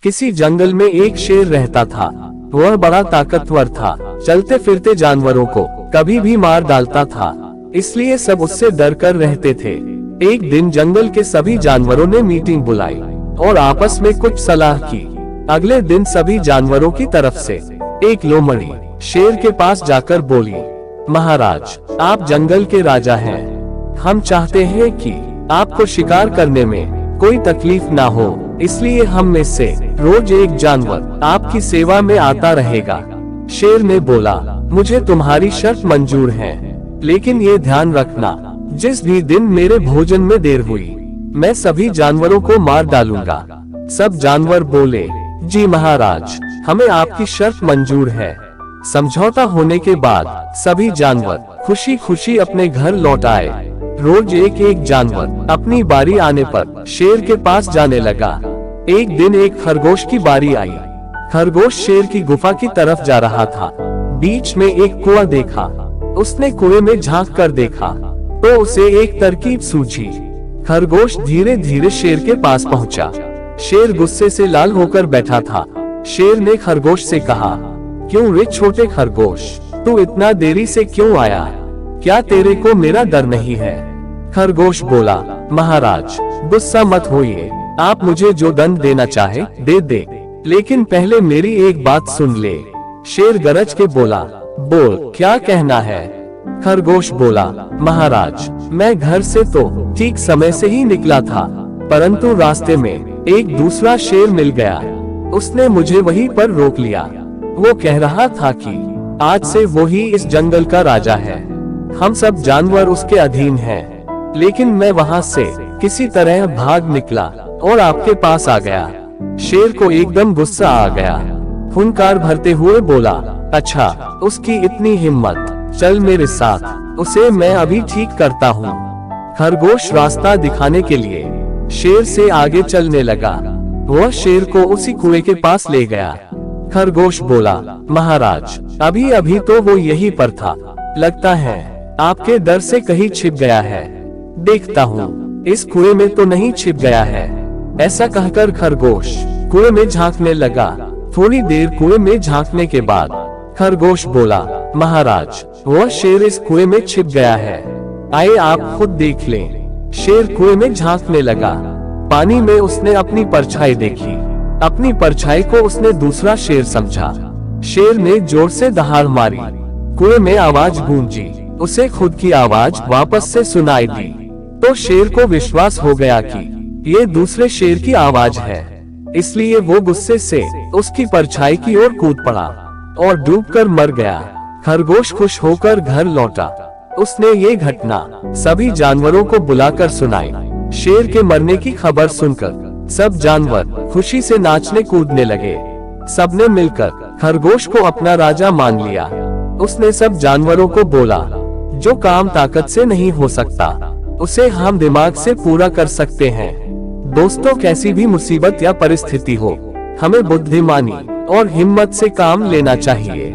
किसी जंगल में एक शेर रहता था। वह बड़ा ताकतवर था, चलते फिरते जानवरों को कभी भी मार डालता था, इसलिए सब उससे डर कर रहते थे। एक दिन जंगल के सभी जानवरों ने मीटिंग बुलाई और आपस में कुछ सलाह की। अगले दिन सभी जानवरों की तरफ से एक लोमड़ी शेर के पास जाकर बोली, महाराज, आप जंगल के राजा हैं। हम चाहते हैं कि आपको शिकार करने में कोई तकलीफ ना हो, इसलिए हम में से रोज एक जानवर आपकी सेवा में आता रहेगा। शेर ने बोला, मुझे तुम्हारी शर्त मंजूर है, लेकिन ये ध्यान रखना, जिस भी दिन मेरे भोजन में देर हुई, मैं सभी जानवरों को मार डालूंगा। सब जानवर बोले, जी महाराज, हमें आपकी शर्त मंजूर है। समझौता होने के बाद सभी जानवर खुशी खुशी अपने घर लौट आए। रोज एक एक जानवर अपनी बारी आने पर शेर के पास जाने लगा। एक दिन एक खरगोश की बारी आई। खरगोश शेर की गुफा की तरफ जा रहा था। बीच में एक कुआं देखा। उसने कुएं में झांक कर देखा तो उसे एक तरकीब सूझी। खरगोश धीरे धीरे शेर के पास पहुंचा। शेर गुस्से से लाल होकर बैठा था। शेर ने खरगोश से कहा, क्यों रे छोटे खरगोश, तू इतना देरी से क्यों आया? क्या तेरे को मेरा डर नहीं है? खरगोश बोला, महाराज, गुस्सा मत होइए, आप मुझे जो दंड देना चाहे दे दे, लेकिन पहले मेरी एक बात सुन ले। शेर गरज के बोला, बोल, क्या कहना है? खरगोश बोला, महाराज, मैं घर से तो ठीक समय से ही निकला था, परंतु रास्ते में एक दूसरा शेर मिल गया। उसने मुझे वहीं पर रोक लिया। वो कह रहा था कि आज से वो ही इस जंगल का राजा है, हम सब जानवर उसके अधीन हैं। लेकिन मैं वहाँ से किसी तरह भाग निकला और आपके पास आ गया। शेर को एकदम गुस्सा आ गया। हुंकार भरते हुए बोला, अच्छा, उसकी इतनी हिम्मत, चल मेरे साथ, उसे मैं अभी ठीक करता हूँ। खरगोश रास्ता दिखाने के लिए शेर से आगे चलने लगा। वह शेर को उसी कुएं के पास ले गया। खरगोश बोला, महाराज, अभी अभी तो वो यहीं पर था, लगता है आपके डर से कहीं छिप गया है। देखता हूँ इस कुएं में तो नहीं छिप गया है। ऐसा कहकर खरगोश कुएं में झांकने लगा। थोड़ी देर कुएं में झांकने के बाद खरगोश बोला, महाराज, वह शेर इस कुएं में छिप गया है, आइए आप खुद देख लें। शेर कुएं में झांकने लगा। पानी में उसने अपनी परछाई देखी। अपनी परछाई को उसने दूसरा शेर समझा। शेर ने जोर से दहाड़ मारी। कुएं में आवाज गूंजी। उसे खुद की आवाज वापस से सुनाई दी तो शेर को विश्वास हो गया कि ये दूसरे शेर की आवाज है, इसलिए वो गुस्से से उसकी परछाई की ओर कूद पड़ा और डूबकर मर गया। खरगोश खुश होकर घर लौटा। उसने ये घटना सभी जानवरों को बुलाकर सुनाई। शेर के मरने की खबर सुनकर सब जानवर खुशी से नाचने कूदने लगे। सबने मिलकर खरगोश को अपना राजा मान लिया। उसने सब जानवरों को बोला, जो काम ताकत से नहीं हो सकता, उसे हम दिमाग से पूरा कर सकते हैं। दोस्तों, कैसी भी मुसीबत या परिस्थिति हो, हमें बुद्धिमानी और हिम्मत से काम लेना चाहिए।